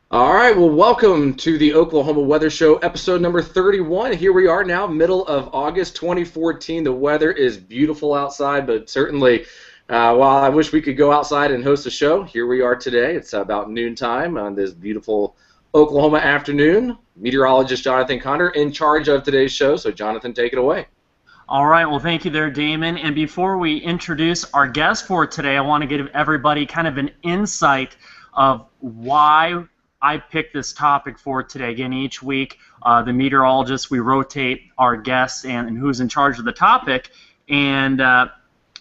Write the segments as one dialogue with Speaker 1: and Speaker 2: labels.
Speaker 1: All right, well, welcome to the Oklahoma Weather Show, episode number 31. Here we are now, middle of August 2014. The weather is beautiful outside, but certainly, while I wish we could go outside and host a show, here we are today. It's about noontime on this beautiful Oklahoma afternoon. Meteorologist Jonathan Conder in charge of today's show, so Jonathan, take it away.
Speaker 2: All right, well, thank you there, Damon. And before we introduce our guest for today, I want to give everybody kind of an insight of why I picked this topic for today. Again, each week, the meteorologists, we rotate our guests and who's in charge of the topic. And,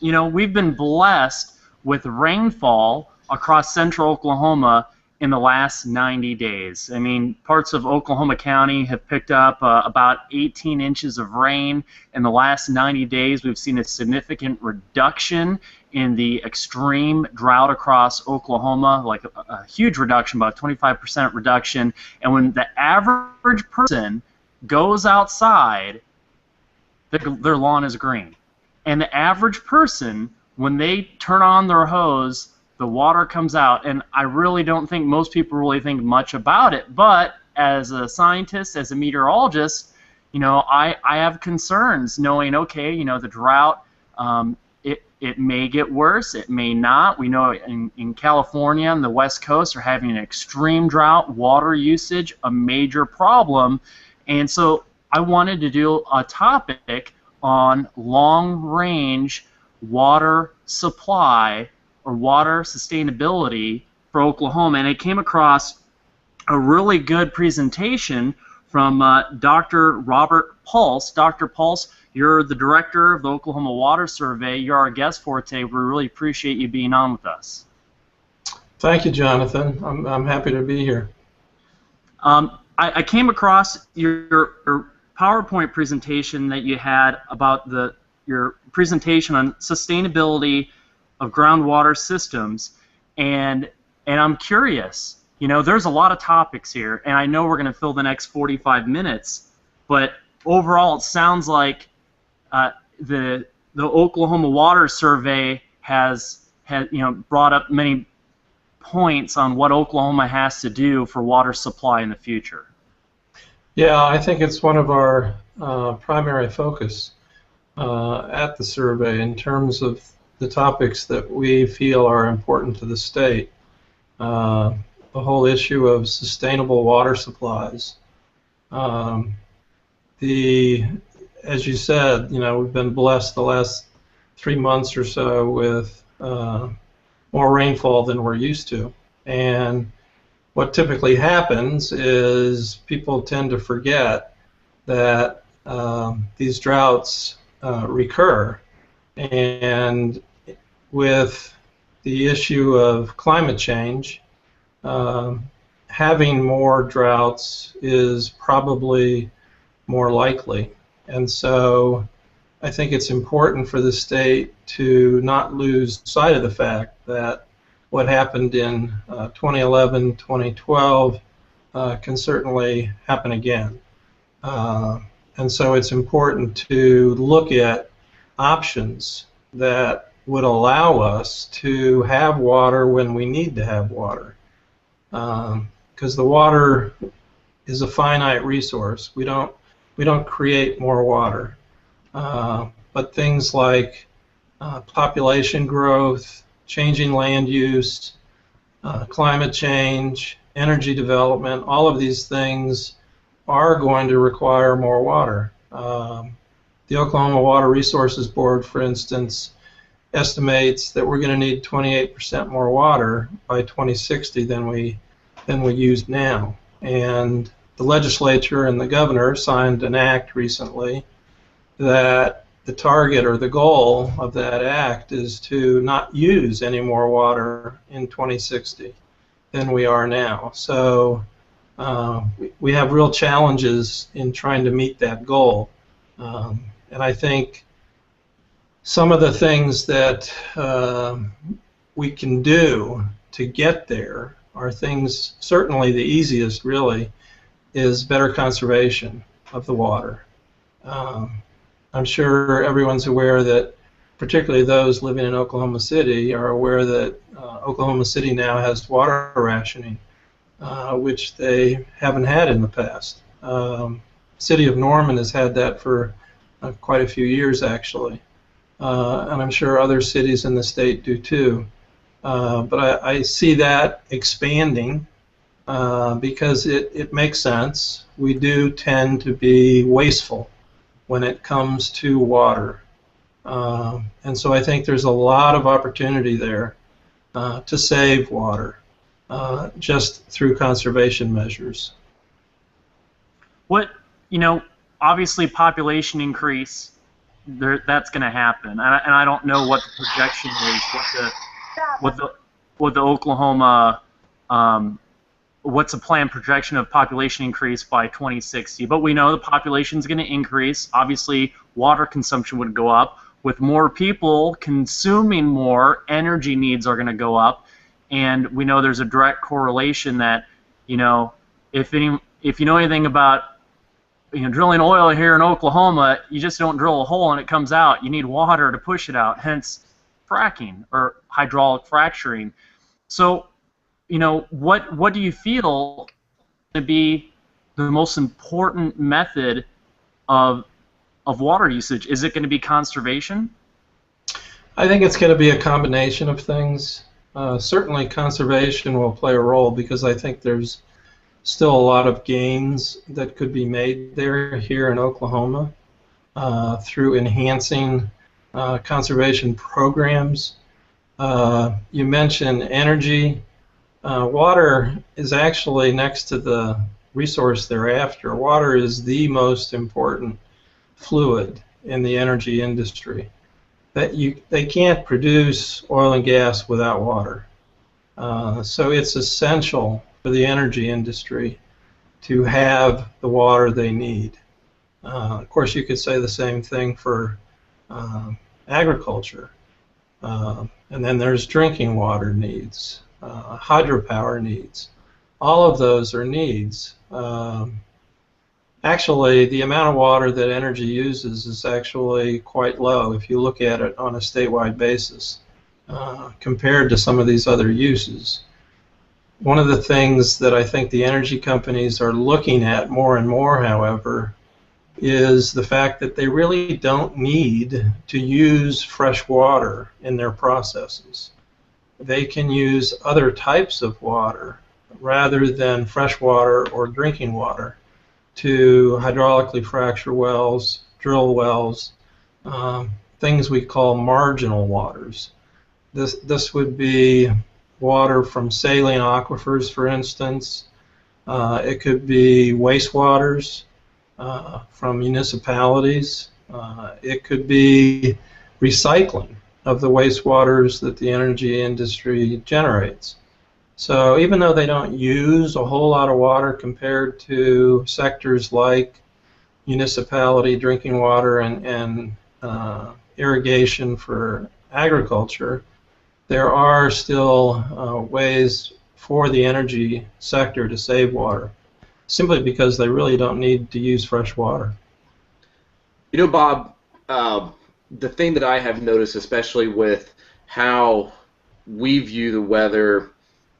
Speaker 2: we've been blessed with rainfall across central Oklahoma in the last 90 days. I mean, parts of Oklahoma County have picked up about 18 inches of rain in the last 90 days. We've seen a significant reduction in the extreme drought across Oklahoma, like a huge reduction, about a 25% reduction. And when the average person goes outside, their lawn is green. And the average person, when they turn on their hose, the water comes out, and I really don't think most people really think much about it. But as a scientist, as a meteorologist, I have concerns knowing, okay, the drought, it may get worse, it may not. We know in California and the West Coast are having an extreme drought, water usage, a major problem. And so I wanted to do a topic on long-range water supply or water sustainability for Oklahoma, and I came across a really good presentation from Dr. Robert Puls. Dr. Puls, you're the director of the Oklahoma Water Survey. You're our guest for today. We really appreciate you being on with us.
Speaker 3: Thank you, Jonathan. I'm happy to be here.
Speaker 2: I came across your PowerPoint presentation that you had about your presentation on sustainability of groundwater systems, and I'm curious. There's a lot of topics here, and I know we're going to fill the next 45 minutes, but overall it sounds like the Oklahoma Water Survey has brought up many points on what Oklahoma has to do for water supply in the future.
Speaker 3: Yeah, I think it's one of our primary focus at the survey in terms of the topics that we feel are important to the state. The whole issue of sustainable water supplies. As you said, we've been blessed the last 3 months or so with more rainfall than we're used to. And what typically happens is people tend to forget that these droughts recur. And with the issue of climate change, having more droughts is probably more likely. And so I think it's important for the state to not lose sight of the fact that what happened in 2011, 2012 can certainly happen again. And so it's important to look at options that would allow us to have water when we need to have water. Because the water is a finite resource. We don't create more water. But things like population growth, changing land use, climate change, energy development, all of these things are going to require more water. The Oklahoma Water Resources Board, for instance, estimates that we're going to need 28% more water by 2060 than we use now. And the legislature and the governor signed an act recently that the target or the goal of that act is to not use any more water in 2060 than we are now. So we have real challenges in trying to meet that goal. And I think some of the things that we can do to get there are things, certainly the easiest really, is better conservation of the water. I'm sure everyone's aware that, particularly those living in Oklahoma City, are aware that Oklahoma City now has water rationing. which they haven't had in the past. City of Norman has had that for quite a few years, actually, and I'm sure other cities in the state do too. But I see that expanding because it makes sense. We do tend to be wasteful when it comes to water. And so I think there's a lot of opportunity there to save water just through conservation measures.
Speaker 2: What, you know, obviously population increase, that's going to happen. And I don't know what the projection is, what the Oklahoma, what's a planned projection of population increase by 2060. But we know the population is going to increase. Obviously, water consumption would go up. With more people consuming more, energy needs are going to go up. And we know there's a direct correlation that, you know, if you know anything about drilling oil here in Oklahoma, you just don't drill a hole and it comes out. You need water to push it out, hence fracking or hydraulic fracturing. So, you know, what do you feel to be the most important method of water usage? Is it going to be conservation?
Speaker 3: I think it's going to be a combination of things. Certainly conservation will play a role because I think there's still a lot of gains that could be made there here in Oklahoma through enhancing conservation programs. You mentioned energy. Water is actually next to the resource thereafter. Water is the most important fluid in the energy industry. They can't produce oil and gas without water. So it's essential for the energy industry to have the water they need. Of course, you could say the same thing for agriculture. And then there's drinking water needs, hydropower needs. All of those are needs. Actually, the amount of water that energy uses is actually quite low if you look at it on a statewide basis compared to some of these other uses. One of the things that I think the energy companies are looking at more and more, however, is the fact that they really don't need to use fresh water in their processes. They can use other types of water rather than fresh water or drinking water to hydraulically fracture wells, drill wells, things we call marginal waters. This would be water from saline aquifers, for instance. It could be wastewaters from municipalities. It could be recycling of the wastewaters that the energy industry generates. So even though they don't use a whole lot of water compared to sectors like municipality drinking water and irrigation for agriculture, there are still ways for the energy sector to save water, simply because they really don't need to use fresh water.
Speaker 1: You know, Bob, the thing that I have noticed, especially with how we view the weather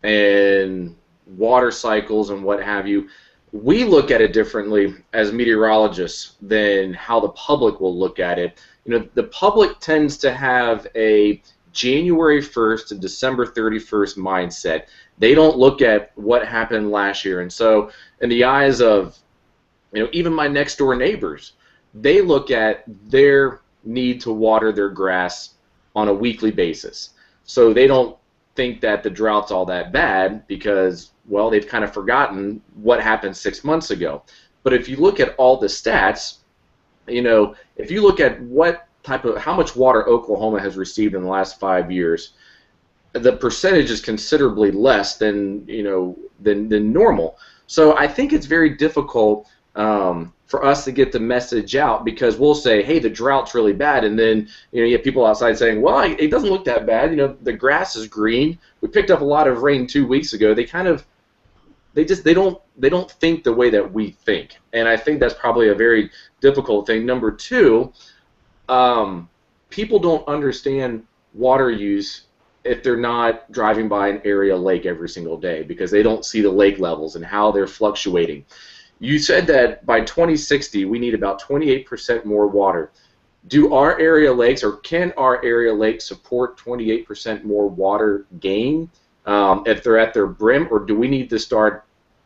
Speaker 1: and water cycles and what have you, we look at it differently as meteorologists than how the public will look at it. You know, the public tends to have a January 1st to December 31st mindset. They don't look at what happened last year. And so in the eyes of, you know, even my next door neighbors, they look at their need to water their grass on a weekly basis. So they don't think that the drought's all that bad because, well, they've kind of forgotten what happened 6 months ago. But if you look at all the stats, you know, if you look at how much water Oklahoma has received in the last 5 years, the percentage is considerably less than, you know, than normal. So I think it's very difficult for us to get the message out, because we'll say, hey, the drought's really bad, and then, you know, you have people outside saying, well, it doesn't look that bad. You know, the grass is green. We picked up a lot of rain 2 weeks ago. They don't think the way that we think, and I think that's probably a very difficult thing. Number two, people don't understand water use if they're not driving by an area lake every single day because they don't see the lake levels and how they're fluctuating. You said that by 2060 we need about 28% more water. Do our area lakes, or can our area lakes support 28% more water gain if they're at their brim, or do we need to start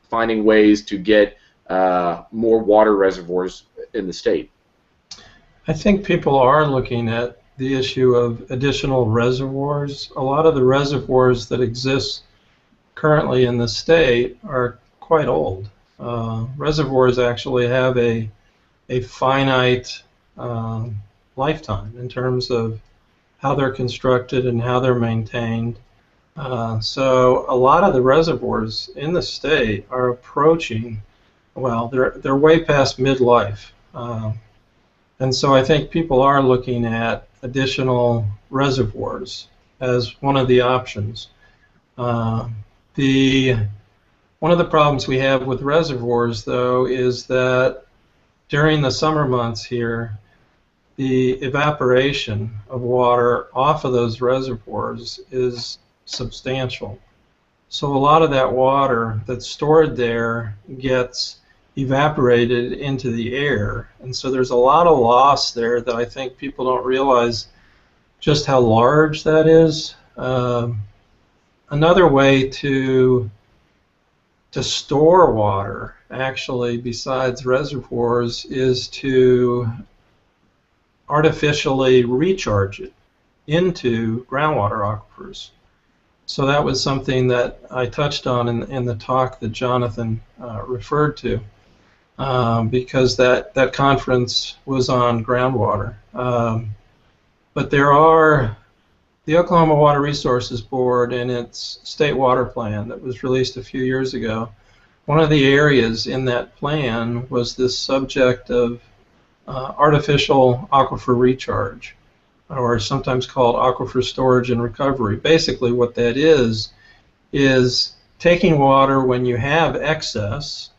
Speaker 1: finding ways to get more water reservoirs in the state?
Speaker 3: I think people are looking at the issue of additional reservoirs. A lot of the reservoirs that exist currently in the state are quite old. Reservoirs actually have a finite lifetime in terms of how they're constructed and how they're maintained. So a lot of the reservoirs in the state are approaching, well, they're way past midlife. And so I think people are looking at additional reservoirs as one of the options. One of the problems we have with reservoirs, though, is that during the summer months here, the evaporation of water off of those reservoirs is substantial. So a lot of that water that's stored there gets evaporated into the air, and so there's a lot of loss there that I think people don't realize just how large that is. Another way to store water, actually, besides reservoirs, is to artificially recharge it into groundwater aquifers. So that was something that I touched on in the talk that Jonathan referred to, because that conference was on groundwater. But there are the Oklahoma Water Resources Board in its state water plan that was released a few years ago. One of the areas in that plan was this subject of artificial aquifer recharge, or sometimes called aquifer storage and recovery. Basically what that is taking water when you have excess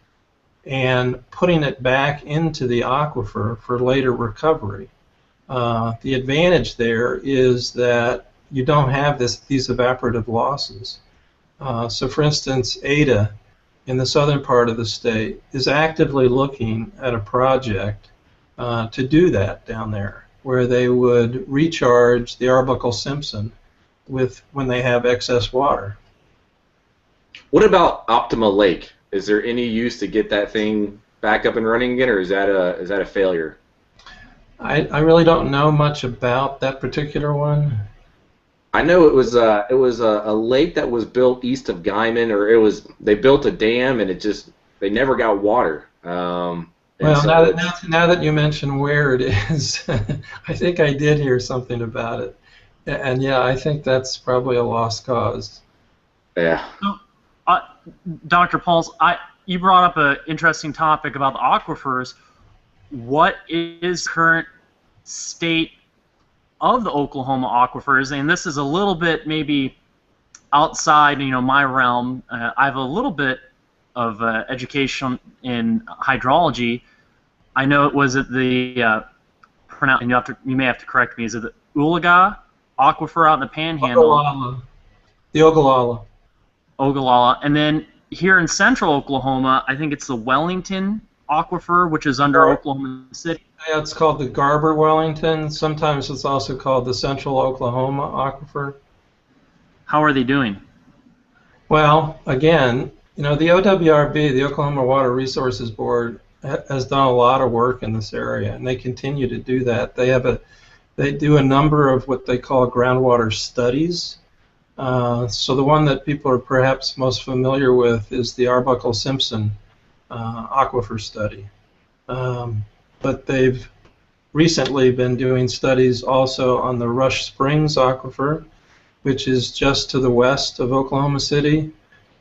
Speaker 3: and putting it back into the aquifer for later recovery. The advantage there is that you don't have these evaporative losses. So for instance, Ada in the southern part of the state is actively looking at a project to do that down there, where they would recharge the Arbuckle Simpson when they have excess water.
Speaker 1: What about Optima Lake? Is there any use to get that thing back up and running again, or is that a failure?
Speaker 3: I really don't know much about that particular one.
Speaker 1: I know it was a lake that was built east of Guyman, or they built a dam and they never got water.
Speaker 3: Well, now that you mention where it is, I think I did hear something about it, and yeah, I think that's probably a lost cause.
Speaker 1: Yeah.
Speaker 2: So, Dr. Puls, you brought up an interesting topic about the aquifers. What is current state of the Oklahoma aquifers? And this is a little bit maybe outside, my realm. I have a little bit of education in hydrology. I know it was at the and you may have to correct me. Is it the Oologah aquifer out in the Panhandle?
Speaker 3: Ogallala. The Ogallala.
Speaker 2: Ogallala, and then here in central Oklahoma, I think it's the Wellington aquifer, which is under Oklahoma City.
Speaker 3: Yeah, it's called the Garber Wellington. Sometimes it's also called the Central Oklahoma aquifer.
Speaker 2: How are they doing?
Speaker 3: Well, again, the OWRB, the Oklahoma Water Resources Board, has done a lot of work in this area, and they continue to do that. They do a number of what they call groundwater studies. So the one that people are perhaps most familiar with is the Arbuckle Simpson aquifer study. But they've recently been doing studies also on the Rush Springs aquifer, which is just to the west of Oklahoma City.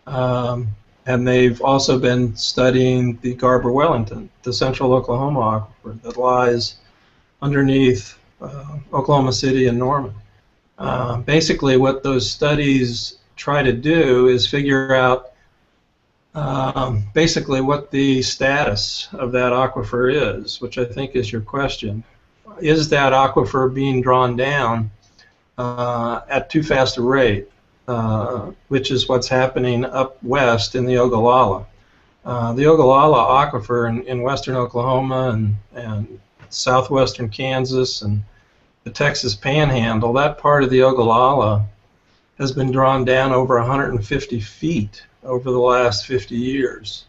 Speaker 3: And they've also been studying the Garber Wellington, the central Oklahoma aquifer that lies underneath Oklahoma City and Norman. Basically what those studies try to do is figure out basically what the status of that aquifer is, which I think is your question. Is that aquifer being drawn down at too fast a rate, which is what's happening up west in the Ogallala. The Ogallala Aquifer in western Oklahoma and southwestern Kansas and the Texas Panhandle, that part of the Ogallala has been drawn down over 150 feet over the last 50 years.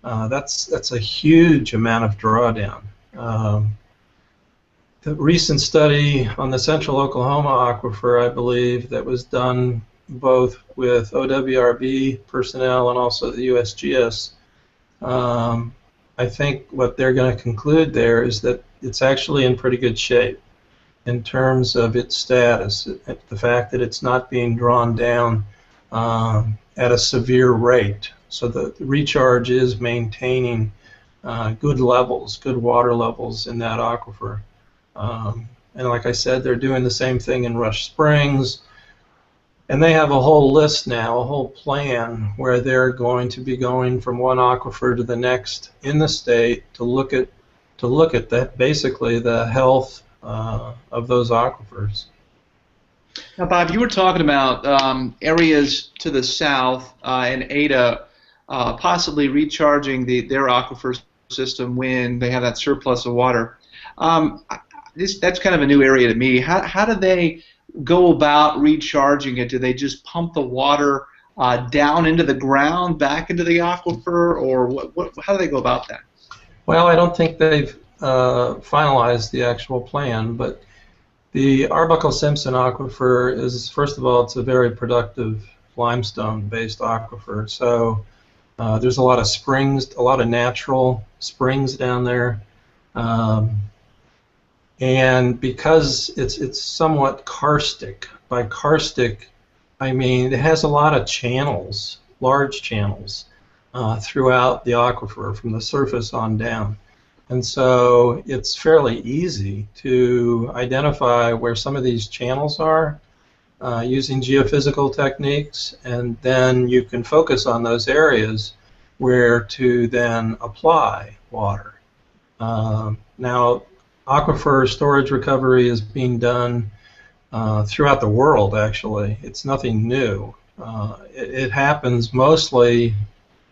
Speaker 3: That's a huge amount of drawdown. The recent study on the central Oklahoma aquifer, I believe, that was done both with OWRB personnel and also the USGS, I think what they're going to conclude there is that it's actually in pretty good shape in terms of its status, the fact that it's not being drawn down at a severe rate. So the recharge is maintaining good levels, good water levels in that aquifer. And like I said, they're doing the same thing in Rush Springs. And they have a whole list now, a whole plan, where they're going to be going from one aquifer to the next in the state to look at that, basically the health of those aquifers.
Speaker 4: Now, Bob, you were talking about areas to the south and Ada possibly recharging their aquifer system when they have that surplus of water. That's kind of a new area to me. How do they go about recharging it? Do they just pump the water down into the ground, back into the aquifer, or how do they go about that?
Speaker 3: Well, I don't think they've finalized the actual plan, but the Arbuckle-Simpson aquifer is, first of all, it's a very productive limestone-based aquifer. So there's a lot of springs, a lot of natural springs down there. And because it's somewhat karstic, by karstic I mean it has a lot of channels, large channels, throughout the aquifer from the surface on down. And so it's fairly easy to identify where some of these channels are using geophysical techniques, and then you can focus on those areas where to then apply water. Now, aquifer storage recovery is being done throughout the world, actually. It's nothing new. It happens mostly,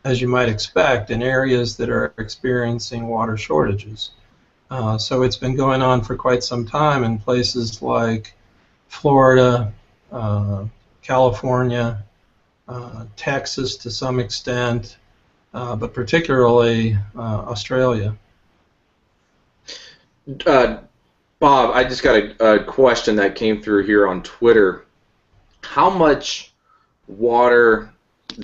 Speaker 3: as you might expect, in areas that are experiencing water shortages. So it's been going on for quite some time in places like Florida, California, Texas to some extent, but particularly Australia.
Speaker 1: Bob, I just got a question that came through here on Twitter. How much water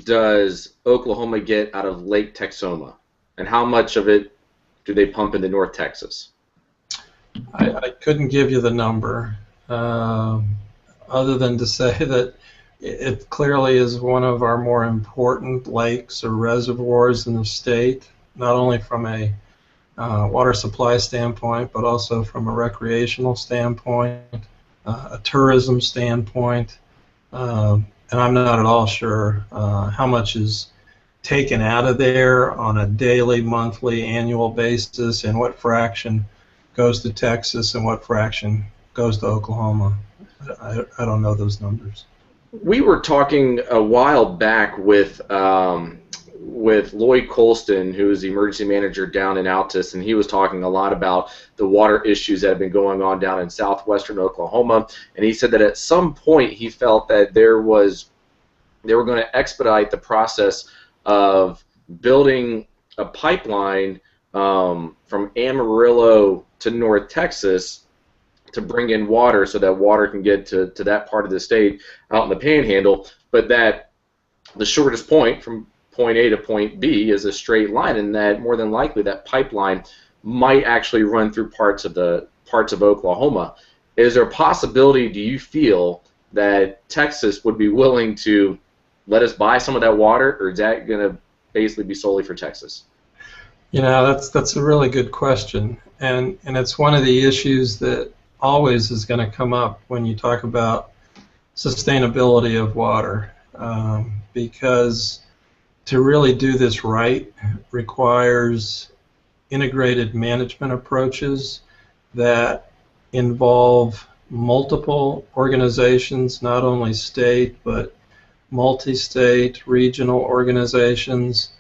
Speaker 1: does Oklahoma get out of Lake Texoma, and how much of it do they pump into North Texas?
Speaker 3: I couldn't give you the number, other than to say that it clearly is one of our more important lakes or reservoirs in the state, not only from a water supply standpoint, but also from a recreational standpoint, a tourism standpoint, and I'm not at all sure how much is taken out of there on a daily, monthly, annual basis, and what fraction goes to Texas and what fraction goes to Oklahoma. I don't know those numbers.
Speaker 1: We were talking a while back with Lloyd Colston, who is the emergency manager down in Altus, and he was talking a lot about the water issues that have been going on down in southwestern Oklahoma, and he said that at some point he felt that they were going to expedite the process of building a pipeline from Amarillo to North Texas to bring in water so that water can get to that part of the state out in the Panhandle, but that the shortest point from point A to point B is a straight line, and that more than likely that pipeline might actually run through parts of Oklahoma. Is there a possibility, do you feel, that Texas would be willing to let us buy some of that water, or is that going to basically be solely for Texas?
Speaker 3: You know, that's a really good question, and it's one of the issues that always is going to come up when you talk about sustainability of water, because to really do this right requires integrated management approaches that involve multiple organizations, not only state but multi-state, regional organizations,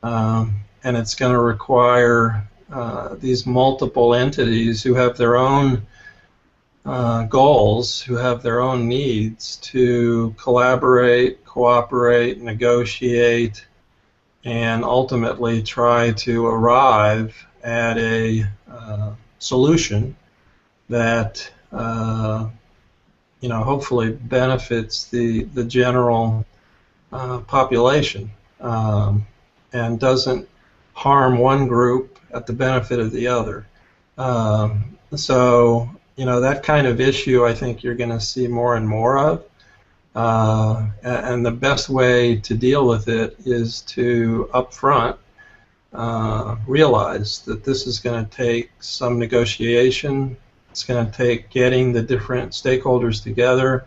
Speaker 3: and it's going to require these multiple entities who have their own goals, who have their own needs, to collaborate, cooperate, negotiate, and ultimately try to arrive at a solution that hopefully benefits the general population, and doesn't harm one group at the benefit of the other. So that kind of issue, I think you're going to see more and more of. And the best way to deal with it is to upfront realize that this is going to take some negotiation. It's going to take getting the different stakeholders together,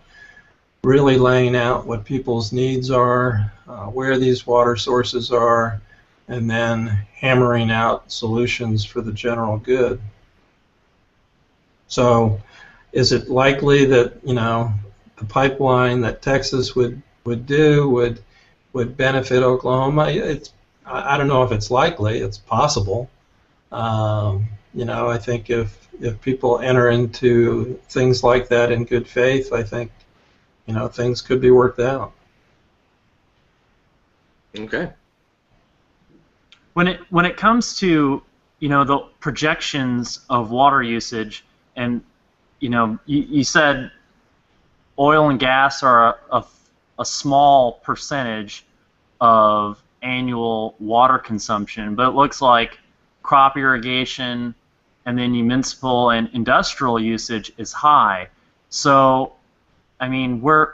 Speaker 3: really laying out what people's needs are, where these water sources are, and then hammering out solutions for the general good. So is it likely that the pipeline that Texas would benefit Oklahoma? I don't know if it's likely. It's possible. I think if people enter into things like that in good faith, I think things could be worked out.
Speaker 1: Okay.
Speaker 2: When it comes to the projections of water usage, and you said oil and gas are a small percentage of annual water consumption, but it looks like crop irrigation and then municipal and industrial usage is high. So, I mean, when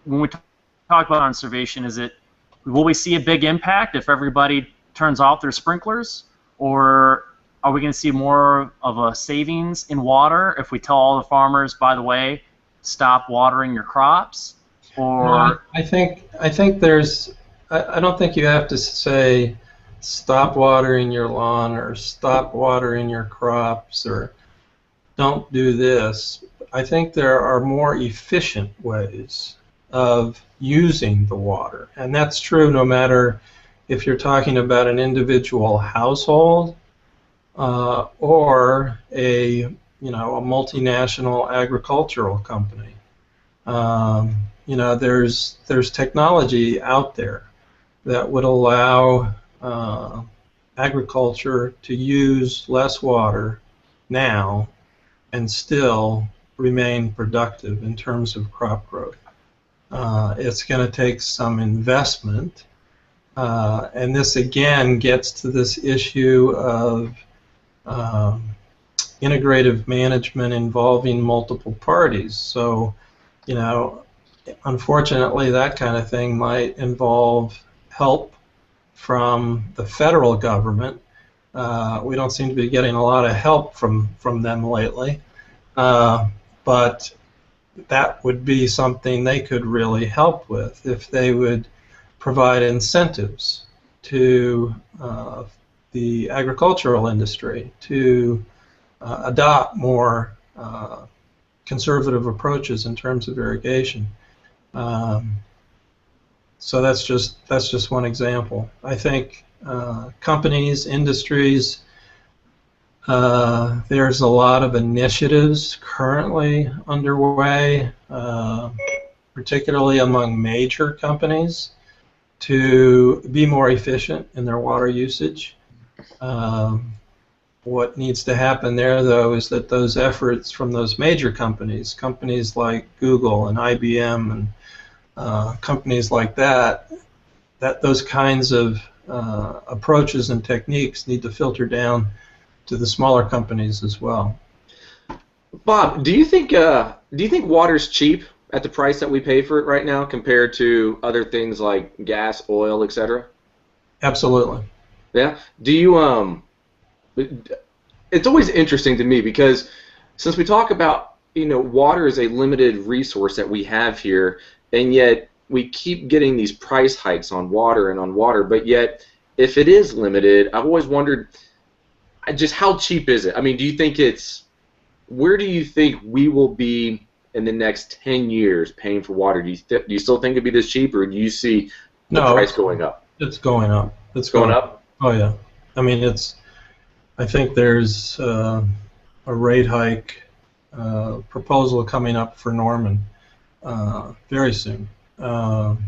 Speaker 2: we talk about conservation, will we see a big impact if everybody turns off their sprinklers, or are we going to see more of a savings in water if we tell all the farmers, by the way, stop watering your crops? Or
Speaker 3: no, I think there's. I don't think you have to say stop watering your lawn or stop watering your crops or don't do this. I think there are more efficient ways of using the water, and that's true no matter if you're talking about an individual household or a multinational agricultural company. There's technology out there that would allow agriculture to use less water now and still remain productive in terms of crop growth. It's going to take some investment, and this again gets to this issue of integrative management involving multiple parties. So, unfortunately, that kind of thing might involve help from the federal government. We don't seem to be getting a lot of help from them lately, but that would be something they could really help with if they would provide incentives to the agricultural industry to adopt more conservative approaches in terms of irrigation. So that's just one example. I think companies, industries, there's a lot of initiatives currently underway, particularly among major companies, to be more efficient in their water usage. What needs to happen there, though, is that those efforts from those major companies like Google and IBM and companies like that, those kinds of approaches and techniques need to filter down to the smaller companies as well.
Speaker 1: Bob, do you think water's cheap at the price that we pay for it right now compared to other things like gas, oil, etc.?
Speaker 3: Absolutely.
Speaker 1: Yeah. Do you it's always interesting to me because since we talk about water is a limited resource that we have here, and yet we keep getting these price hikes on water, but yet if it is limited, I've always wondered just how cheap is it? I mean, do you think it's where do you think we will be in the next 10 years paying for water? Do you still think it'd be this cheap, or do you see the price going up?
Speaker 3: It's going up.
Speaker 1: It's going up?
Speaker 3: Oh, yeah. I mean, I think there's a rate hike proposal coming up for Norman very soon. And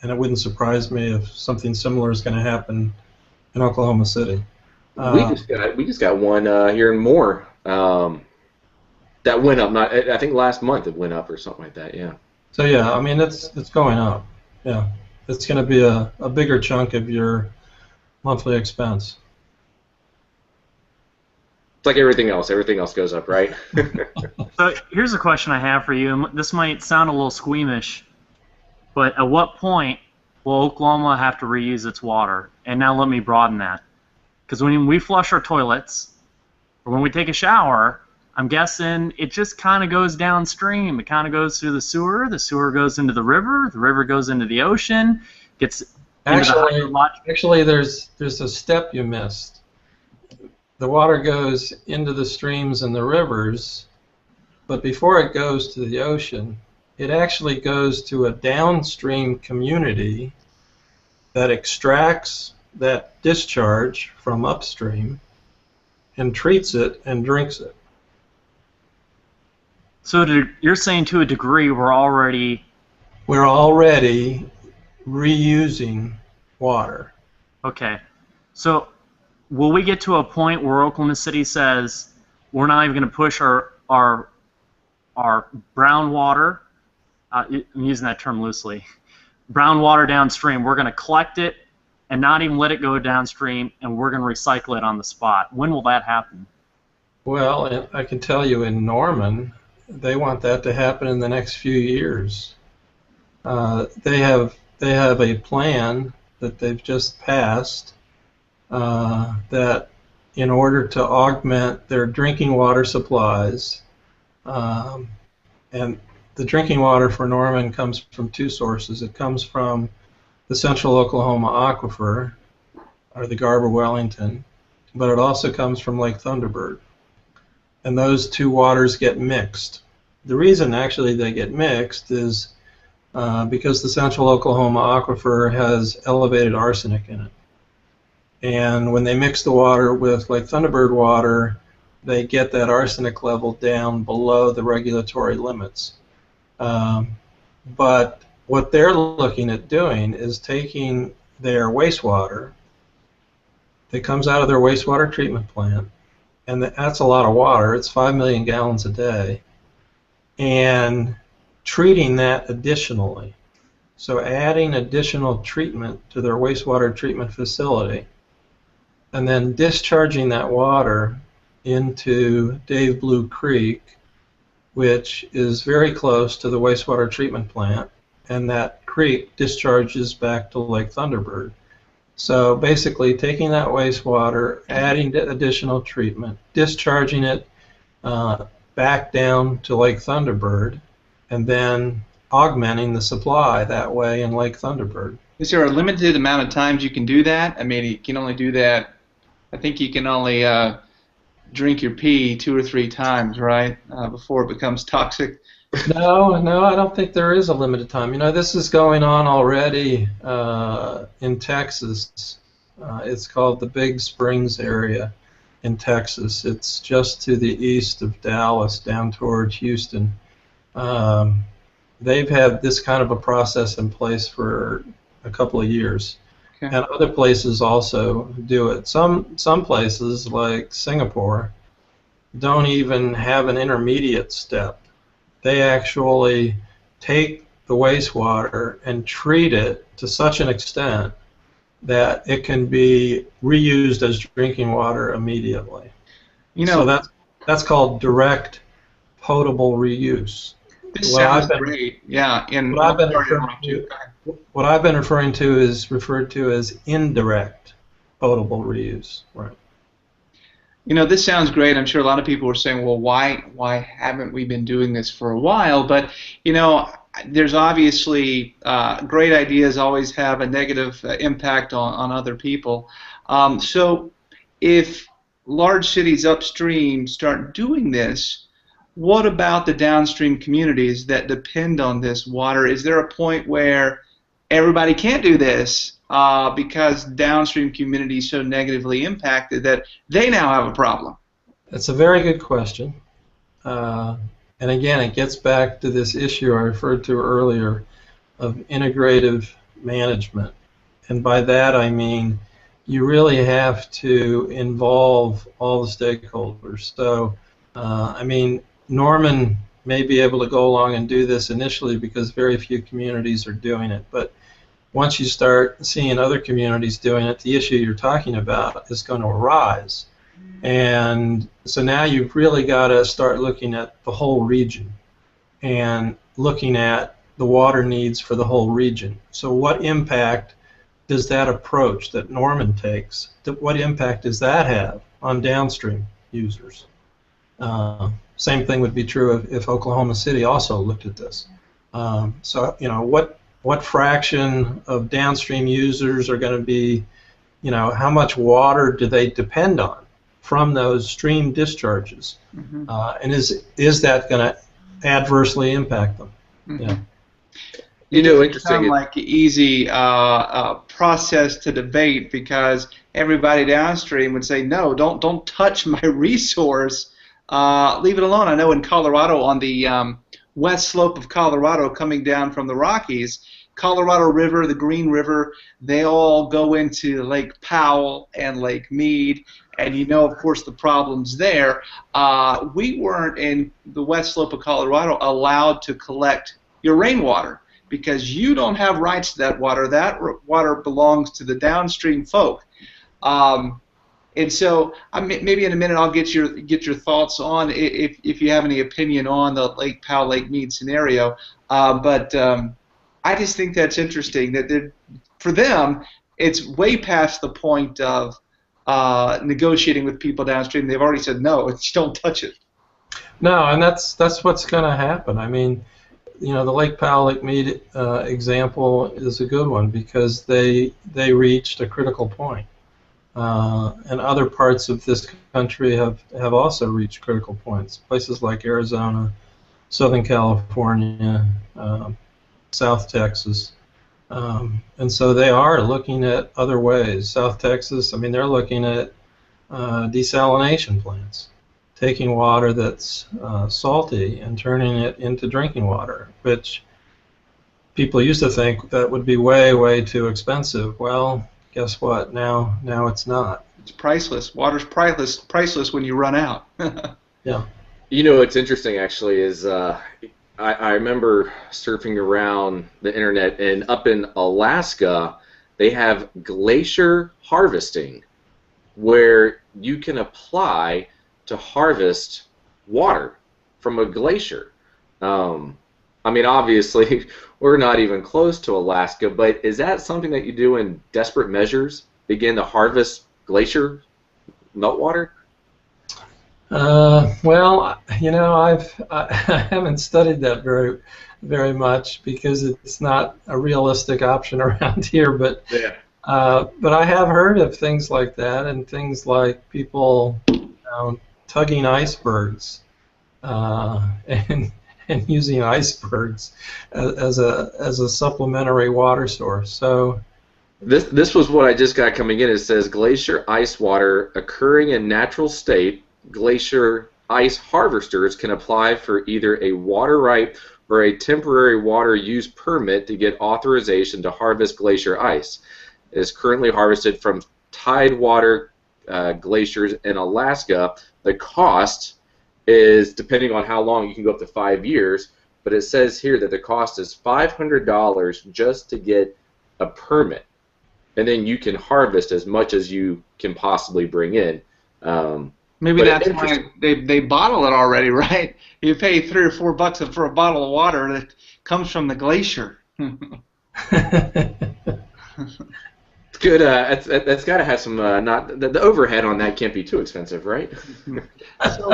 Speaker 3: it wouldn't surprise me if something similar is going to happen in Oklahoma City.
Speaker 1: We just got one here in Moore that went up. I think last month it went up or something like that. Yeah.
Speaker 3: So yeah, I mean it's going up. Yeah, it's going to be a bigger chunk of your monthly expense.
Speaker 1: It's like everything else. Everything else goes up, right?
Speaker 2: So here's a question I have for you. This might sound a little squeamish, but at what point will Oklahoma have to reuse its water? And now let me broaden that. Because when we flush our toilets, or when we take a shower, I'm guessing it just kind of goes downstream. It kind of goes through the sewer goes into the river goes into the ocean, gets into the
Speaker 3: Actually, there's a step you missed. The water goes into the streams and the rivers, but before it goes to the ocean, it actually goes to a downstream community that extracts that discharge from upstream and treats it and drinks it.
Speaker 2: So you're saying to a degree we're already
Speaker 3: reusing water.
Speaker 2: Okay. So will we get to a point where Oklahoma City says we're not even going to push our brown water, I'm using that term loosely, brown water downstream, we're going to collect it and not even let it go downstream, and we're going to recycle it on the spot? When will that happen?
Speaker 3: Well, I can tell you in Norman, they want that to happen in the next few years. They have a plan that they've just passed that in order to augment their drinking water supplies, and the drinking water for Norman comes from two sources. It comes from the Central Oklahoma Aquifer, or the Garber-Wellington, but it also comes from Lake Thunderbird. And those two waters get mixed. The reason actually they get mixed is because the Central Oklahoma Aquifer has elevated arsenic in it. And when they mix the water with Lake Thunderbird water, they get that arsenic level down below the regulatory limits. But what they're looking at doing is taking their wastewater that comes out of their wastewater treatment plant, and that's a lot of water, it's 5 million gallons a day, and treating that additionally. So adding additional treatment to their wastewater treatment facility, and then discharging that water into Dave Blue Creek, which is very close to the wastewater treatment plant, and that creek discharges back to Lake Thunderbird. So basically taking that wastewater, adding additional treatment, discharging it back down to Lake Thunderbird, and then augmenting the supply that way in Lake Thunderbird.
Speaker 4: Is there a limited amount of times you can do that? I mean, you can only do that, I think you can only drink your pee 2 or 3 times, right, before it becomes toxic?
Speaker 3: No, I don't think there is a limited time. You know, this is going on already in Texas. It's called the Big Springs area in Texas. It's just to the east of Dallas, down towards Houston. They've had this kind of a process in place for a couple of years. Okay. And other places also do it. Some places, like Singapore, don't even have an intermediate step. They actually take the wastewater and treat it to such an extent that it can be reused as drinking water immediately. You know, so that's called direct potable reuse.
Speaker 4: This sounds great. Yeah.
Speaker 3: What I've been referring to is referred to as indirect potable reuse. Right.
Speaker 4: You know, this sounds great. I'm sure a lot of people are saying, well, why haven't we been doing this for a while? But, you know, there's obviously great ideas always have a negative impact on other people. So if large cities upstream start doing this, what about the downstream communities that depend on this water? Is there a point where everybody can't do this because downstream communities so negatively impacted that they now have a problem?
Speaker 3: That's a very good question. And again, it gets back to this issue I referred to earlier of integrative management. And by that I mean you really have to involve all the stakeholders. So, I mean, Norman may be able to go along and do this initially because very few communities are doing it. But once you start seeing other communities doing it, the issue you're talking about is going to arise. And so now you've really got to start looking at the whole region and looking at the water needs for the whole region. So what impact does that approach that Norman takes, what impact does that have on downstream users? Same thing would be true if Oklahoma City also looked at this. So, you know, what fraction of downstream users are going to be, you know, how much water do they depend on from those stream discharges?
Speaker 4: Mm-hmm.
Speaker 3: And is that going to adversely impact them?
Speaker 4: Mm-hmm.
Speaker 3: Yeah.
Speaker 1: You know,
Speaker 4: It
Speaker 1: interesting.
Speaker 4: sounds like an easy process to debate because everybody downstream would say, no, don't touch my resource. Leave it alone. I know in Colorado, on the west slope of Colorado, coming down from the Rockies, Colorado River, the Green River, they all go into Lake Powell and Lake Mead, and you know, of course, the problems there. We weren't in the west slope of Colorado allowed to collect your rainwater because you don't have rights to that water. That water belongs to the downstream folk. And so maybe in a minute I'll get your thoughts on if you have any opinion on the Lake Powell, Lake Mead scenario. But I just think that's interesting that for them it's way past the point of negotiating with people downstream. They've already said no, don't touch it.
Speaker 3: No, and that's what's going to happen. I mean, you know, the Lake Powell, Lake Mead example is a good one because they reached a critical point. And other parts of this country have also reached critical points. Places like Arizona, Southern California, South Texas. And so they are looking at other ways. South Texas, I mean, they're looking at desalination plants, taking water that's salty and turning it into drinking water, which people used to think that would be way, way too expensive. Well, guess what? Now it's not.
Speaker 4: It's priceless. Water's priceless when you run out.
Speaker 3: Yeah.
Speaker 1: You know, what's interesting actually is I remember surfing around the internet, and up in Alaska, they have glacier harvesting, where you can apply to harvest water from a glacier. I mean, obviously, we're not even close to Alaska, but is that something that you do in desperate measures, begin to harvest glacier meltwater?
Speaker 3: Well, you know, I haven't studied that very much because it's not a realistic option around here. But
Speaker 1: Yeah.
Speaker 3: but I have heard of things like that, and things like people tugging icebergs and using icebergs as a supplementary water source. So
Speaker 1: This was what I just got coming in. It says glacier ice water occurring in natural state. Glacier ice harvesters can apply for either a water right or a temporary water use permit to get authorization to harvest glacier ice. It is currently harvested from tidewater glaciers in Alaska. The cost is, depending on how long, you can go up to 5 years, but it says here that the cost is $500 just to get a permit, and then you can harvest as much as you can possibly bring in.
Speaker 4: Maybe
Speaker 1: But
Speaker 4: that's why they bottle it already, right? You pay $3 or $4 for a bottle of water that comes from the glacier.
Speaker 1: It's good. That's got to have some. Not the overhead on that can't be too expensive, right?
Speaker 4: So,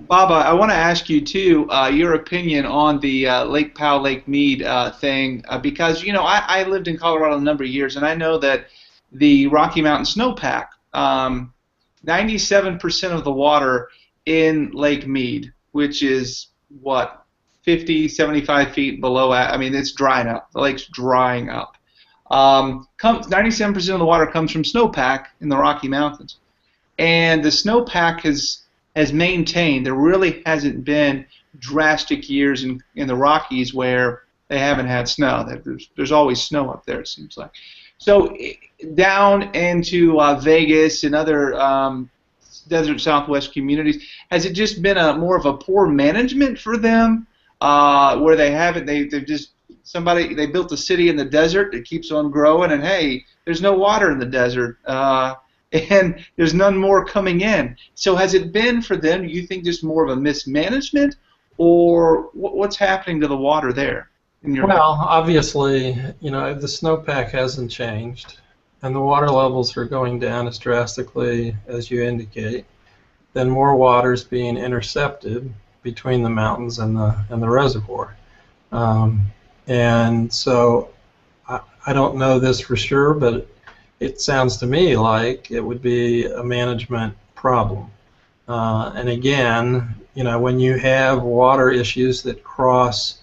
Speaker 4: Baba, I want to ask you too your opinion on the Lake Powell, Lake Mead thing, because you know I lived in Colorado a number of years, and I know that the Rocky Mountain snowpack 97% of the water in Lake Mead, which is what, 50, 75 feet below. I mean, it's drying up. The lake's drying up. 97% of the water comes from snowpack in the Rocky Mountains, and the snowpack has maintained. There really hasn't been drastic years in the Rockies where they haven't had snow. There's always snow up there, it seems like. So down into Vegas and other desert Southwest communities, has it just been more of a poor management for them, where they've just they built a city in the desert that keeps on growing, and hey, there's no water in the desert, and there's none more coming in. So has it been for them, do you think, just more of a mismanagement, or what's happening to the water there?
Speaker 3: Well, obviously, the snowpack hasn't changed, and the water levels are going down as drastically as you indicate. Then more water is being intercepted between the mountains and the reservoir. And so I don't know this for sure, but it sounds to me like it would be a management problem. And again, when you have water issues that cross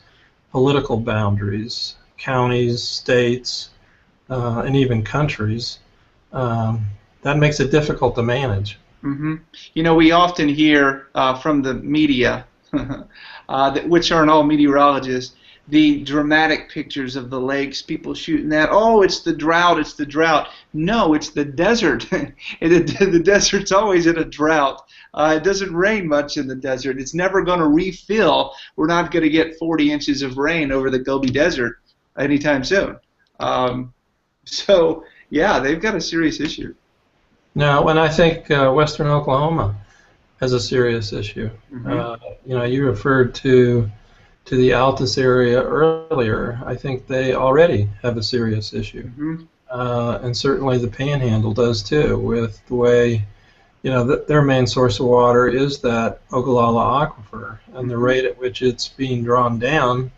Speaker 3: political boundaries, counties, states, and even countries, that makes it difficult to manage.
Speaker 4: Mm-hmm. We often hear from the media, which aren't all meteorologists, the dramatic pictures of the lakes, people shooting that, oh, it's the drought, it's the drought. No, it's the desert. The desert's always in a drought. It doesn't rain much in the desert. It's never going to refill. We're not going to get 40 inches of rain over the Gobi Desert anytime soon. So, yeah, they've got a serious issue.
Speaker 3: No, and I think western Oklahoma has a serious issue. Mm-hmm. You referred to the Altus area earlier. I think they already have a serious issue. Mm-hmm. And certainly the Panhandle does too, with the way, their main source of water is that Ogallala Aquifer, and the rate at which it's being drawn down,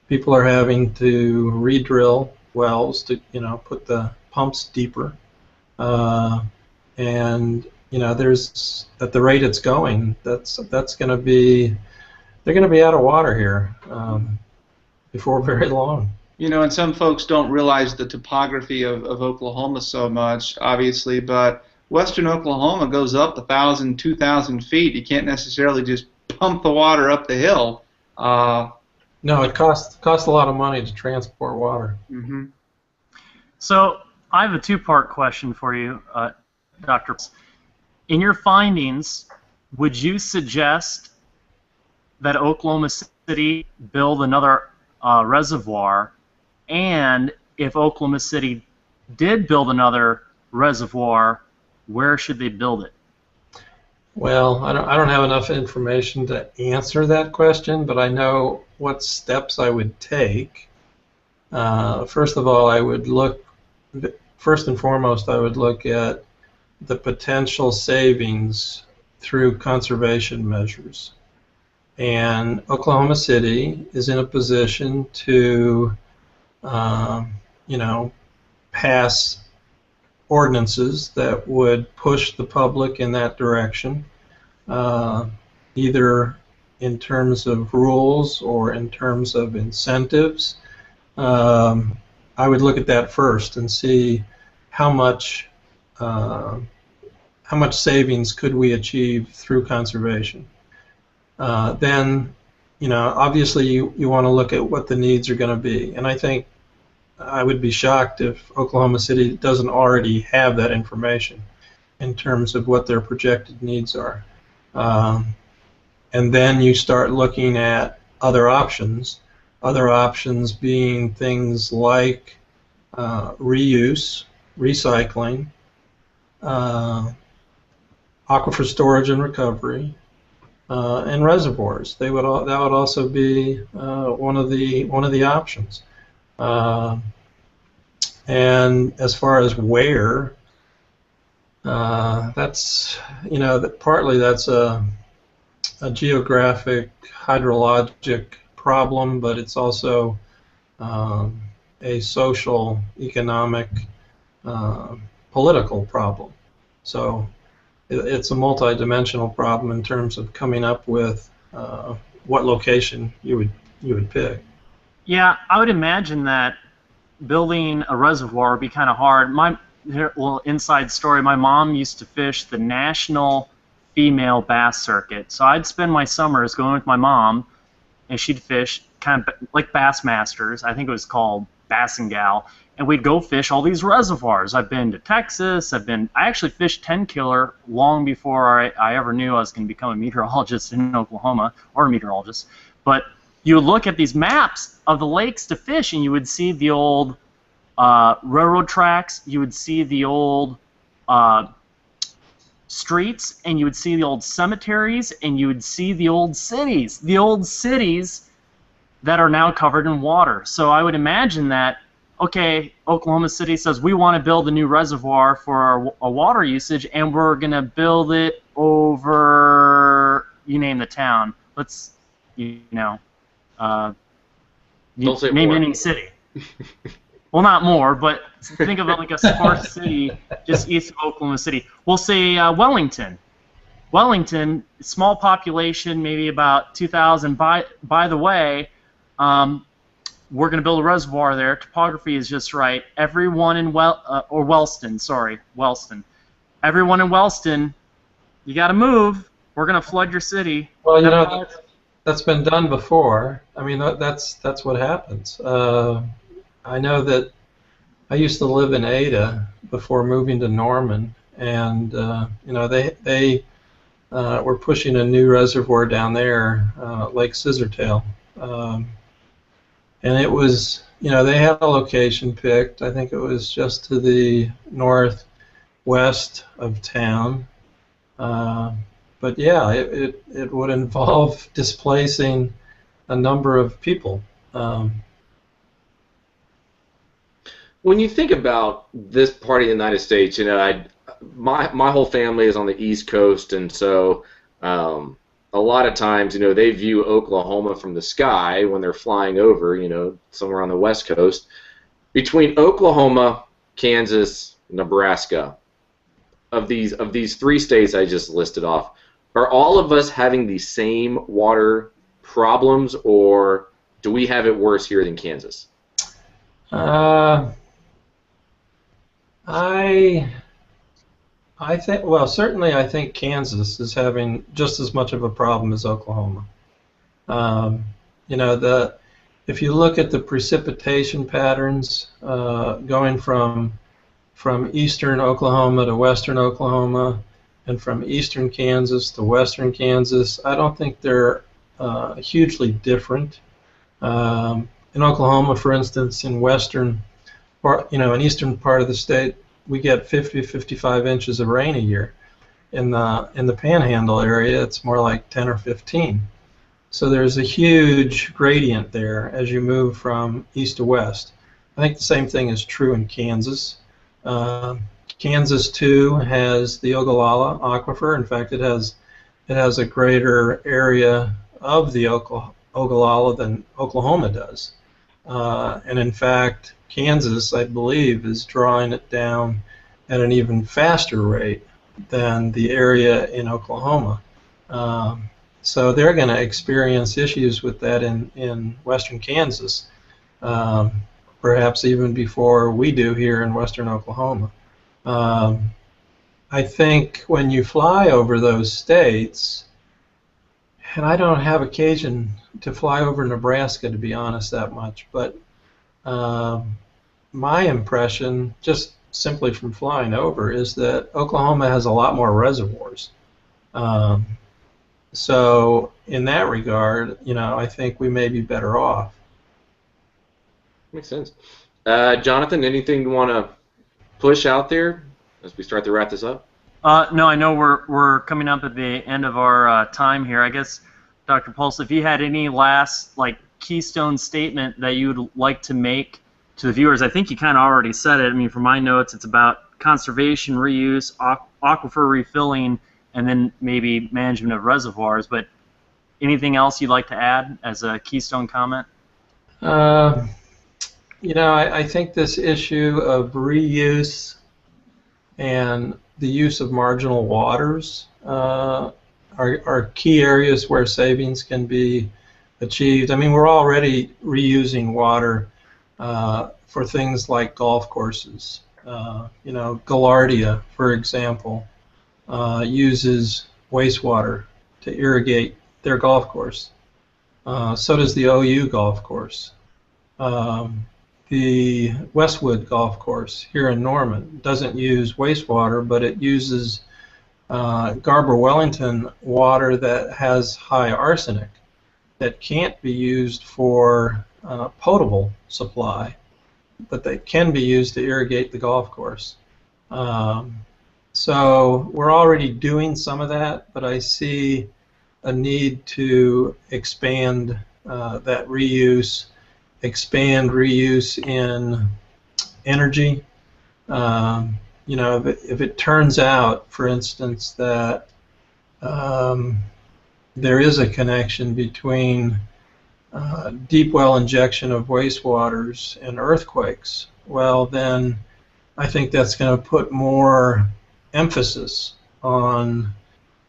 Speaker 3: people are having to re-drill wells to, put the pumps deeper. And there's, at the rate it's going, that's going to be, they're going to be out of water here before very long.
Speaker 4: And some folks don't realize the topography of Oklahoma so much, obviously, but western Oklahoma goes up 1,000, 2,000 feet. You can't necessarily just pump the water up the hill.
Speaker 3: No, it costs a lot of money to transport water.
Speaker 4: Mm-hmm.
Speaker 2: So I have a two-part question for you, Dr. In your findings, would you suggest that Oklahoma City build another reservoir, and if Oklahoma City did build another reservoir, where should they build it?
Speaker 3: Well, I don't have enough information to answer that question, but I know what steps I would take. First of all, first and foremost, I would look at the potential savings through conservation measures. And Oklahoma City is in a position to, pass ordinances that would push the public in that direction, either in terms of rules or in terms of incentives. I would look at that first and see how much savings could we achieve through conservation. Then, obviously you want to look at what the needs are going to be. And I think I would be shocked if Oklahoma City doesn't already have that information in terms of what their projected needs are. And then you start looking at other options being things like reuse, recycling, aquifer storage and recovery, and reservoirs. That would also be one of the options. And as far as where, that's partly that's a geographic hydrologic problem, but it's also a social, economic, political problem. So it's a multi-dimensional problem in terms of coming up with what location you would pick.
Speaker 2: Yeah, I would imagine that building a reservoir would be kind of hard. Well, inside story, my mom used to fish the National Female Bass Circuit. So I'd spend my summers going with my mom, and she'd fish kind of like Bassmasters. I think it was called Bass and Gal. And we'd go fish all these reservoirs. I've been to Texas. I actually fished 10-killer long before I ever knew I was going to become a meteorologist in Oklahoma, or a meteorologist. But you would look at these maps of the lakes to fish, and you would see the old railroad tracks. You would see the old streets, and you would see the old cemeteries, and you would see the old cities. The old cities that are now covered in water. So I would imagine that, okay, Oklahoma City says we want to build a new reservoir for our water usage, and we're going to build it over, you name the town. Let's, name any city. Well, not more, but think of it like a sparse city just east of Oklahoma City. We'll say Wellington. Wellington, small population, maybe about 2,000. By the way, we're going to build a reservoir there. Topography is just right. Everyone in Wellston. Everyone in Wellston, you got to move. We're going to flood your city.
Speaker 3: Well, that's been done before. I mean, that's what happens. I know that I used to live in Ada before moving to Norman, and they were pushing a new reservoir down there, Lake Scissortail, and it was, they had a location picked. I think it was just to the northwest of town. But yeah, it would involve displacing a number of people.
Speaker 1: When you think about this part of the United States, my whole family is on the East Coast, and so a lot of times, they view Oklahoma from the sky when they're flying over, somewhere on the West Coast. Between Oklahoma, Kansas, Nebraska, of these three states I just listed off, are all of us having the same water problems, or do we have it worse here than Kansas?
Speaker 3: I think, well, certainly I think Kansas is having just as much of a problem as Oklahoma. If you look at the precipitation patterns going from eastern Oklahoma to western Oklahoma, and from eastern Kansas to western Kansas, I don't think they're hugely different. In Oklahoma, for instance, in western, in eastern part of the state, we get 50 to 55 inches of rain a year. In the Panhandle area, it's more like 10 or 15. So there's a huge gradient there as you move from east to west. I think the same thing is true in Kansas. Kansas too has the Ogallala Aquifer. In fact, it has a greater area of the Ogallala than Oklahoma does. And in fact, Kansas, I believe, is drawing it down at an even faster rate than the area in Oklahoma. So they're going to experience issues with that in western Kansas, perhaps even before we do here in western Oklahoma. I think when you fly over those states, and I don't have occasion to fly over Nebraska, to be honest, that much, but my impression, just simply from flying over, is that Oklahoma has a lot more reservoirs. So in that regard, I think we may be better off.
Speaker 1: Makes sense. Jonathan, anything you want to push out there as we start to wrap this up?
Speaker 2: No, I know we're coming up at the end of our time here. I guess, Dr. Puls, if you had any last keystone statement that you would like to make to the viewers, I think you kind of already said it. I mean, from my notes, it's about conservation, reuse, aquifer refilling, and then maybe management of reservoirs. But anything else you'd like to add as a keystone comment?
Speaker 3: I think this issue of reuse and the use of marginal waters are key areas where savings can be achieved. I mean, we're already reusing water for things like golf courses. Gaillardia, for example, uses wastewater to irrigate their golf course. So does the OU golf course. The Westwood golf course here in Norman doesn't use wastewater, but it uses Garber Wellington water that has high arsenic that can't be used for potable supply, but that can be used to irrigate the golf course. So we're already doing some of that, but I see a need to expand that reuse, expand reuse in energy. If it turns out, for instance, that there is a connection between deep well injection of wastewaters and earthquakes, well, then I think that's going to put more emphasis on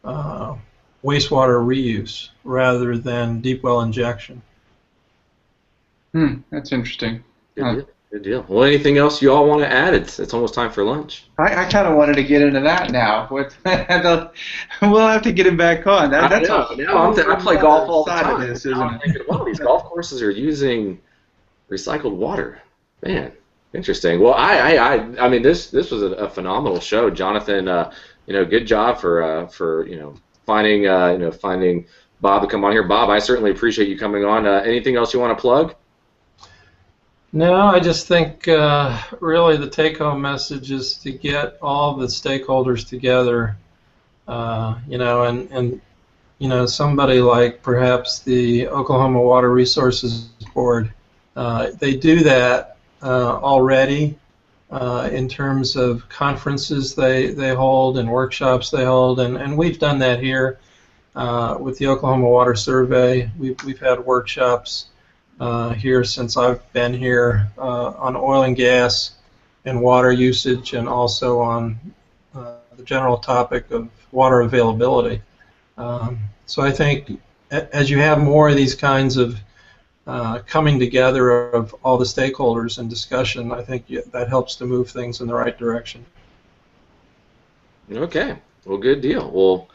Speaker 3: wastewater reuse rather than deep well injection.
Speaker 4: That's interesting.
Speaker 1: Good deal. Good deal. Well, anything else you all want to add? It's almost time for lunch.
Speaker 4: I kind of wanted to get into that now. We'll have to get him back on. That's
Speaker 1: I play golf all the time.
Speaker 4: This,
Speaker 1: now I'm thinking, wow, these golf courses are using recycled water. Man, interesting. Well, I mean, this was a phenomenal show, Jonathan. Good job for finding Bob to come on here. Bob, I certainly appreciate you coming on. Anything else you want to plug?
Speaker 3: No, I just think really the take-home message is to get all the stakeholders together, and somebody like perhaps the Oklahoma Water Resources Board. They do that already in terms of conferences they hold and workshops they hold, and we've done that here with the Oklahoma Water Survey. We've had workshops here since I've been here on oil and gas and water usage, and also on the general topic of water availability. So I think as you have more of these kinds of coming together of all the stakeholders and discussion, I think that helps to move things in the right direction.
Speaker 1: Okay. Well, good deal. Well,